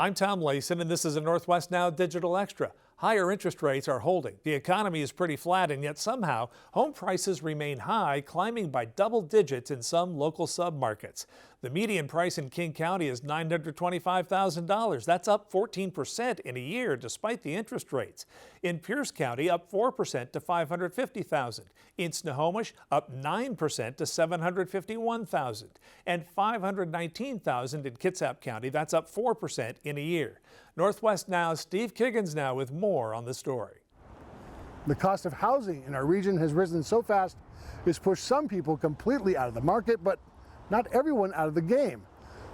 I'm Tom Layson, and this is a Northwest Now Digital Extra. Higher interest rates are holding. The economy is pretty flat, and yet somehow home prices remain high, climbing by double digits in some local submarkets. The median price in King County is $925,000. That's up 14% in a year despite the interest rates. In Pierce County, up 4% to $550,000. In Snohomish, up 9% to $751,000. And $519,000 in Kitsap County. That's up 4% in a year. Northwest Now's Steve Kiggins now with more on the story. The cost of housing in our region has risen so fast it's pushed some people completely out of the market, but not everyone out of the game.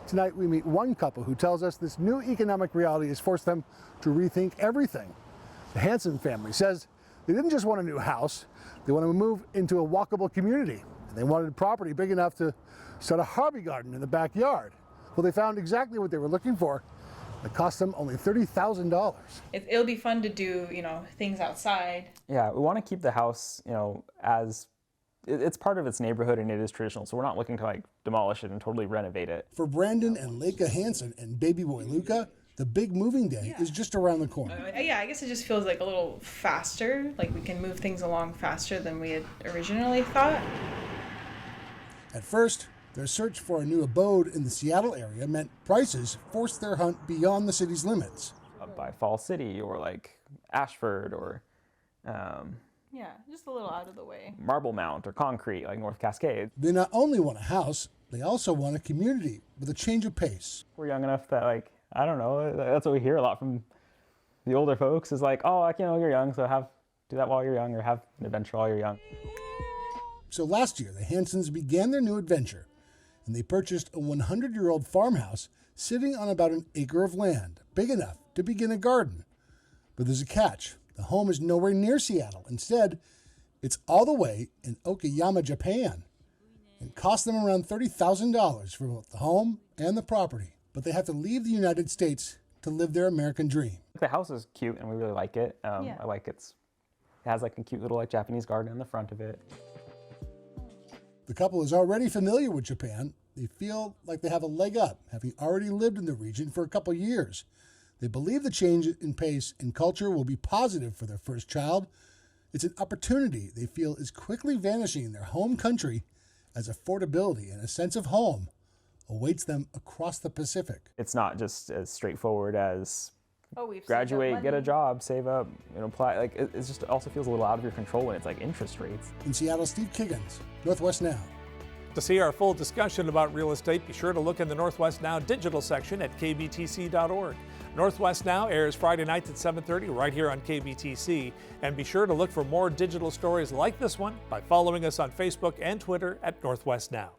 Tonight we meet one couple who tells us this new economic reality has forced them to rethink everything. The Hanson family says they didn't just want a new house, they want to move into a walkable community. And they wanted property big enough to start a hobby garden in the backyard. Well, they found exactly what they were looking for. It cost them only $30,000. It'll be fun to do, things outside. Yeah, we want to keep the house, as it's part of its neighborhood and it is traditional. So we're not looking to demolish it and totally renovate it. For Brandon and Leica Hanson and baby boy Luca, the big moving day is just around the corner. Yeah, I guess it just feels like a little faster, like we can move things along faster than we had originally thought. At first, their search for a new abode in the Seattle area meant prices forced their hunt beyond the city's limits. Up by Fall City or Ashford or Yeah, just a little out of the way. Marble Mount or Concrete, like North Cascade. They not only want a house, they also want a community with a change of pace. We're young enough that I don't know, that's what we hear a lot from the older folks is you're young, so do that while you're young or have an adventure while you're young. So last year, the Hansons began their new adventure, and they purchased a 100-year-old farmhouse sitting on about an acre of land, big enough to begin a garden. But there's a catch. The home is nowhere near Seattle. Instead, it's all the way in Okayama, Japan. It cost them around $30,000 for both the home and the property. But they have to leave the United States to live their American dream. The house is cute and we really like it. Yeah. It has a cute little Japanese garden in the front of it. The couple is already familiar with Japan. They feel like they have a leg up, having already lived in the region for a couple years. They believe the change in pace and culture will be positive for their first child. It's an opportunity they feel is quickly vanishing in their home country as affordability and a sense of home awaits them across the Pacific. It's not just as straightforward as We've graduate, get a job, save up, apply. It just also feels a little out of your control when it's interest rates. In Seattle, Steve Kiggins, Northwest Now. To see our full discussion about real estate, be sure to look in the Northwest Now digital section at kbtc.org. Northwest Now airs Friday nights at 7:30 right here on KBTC. And be sure to look for more digital stories like this one by following us on Facebook and Twitter at Northwest Now.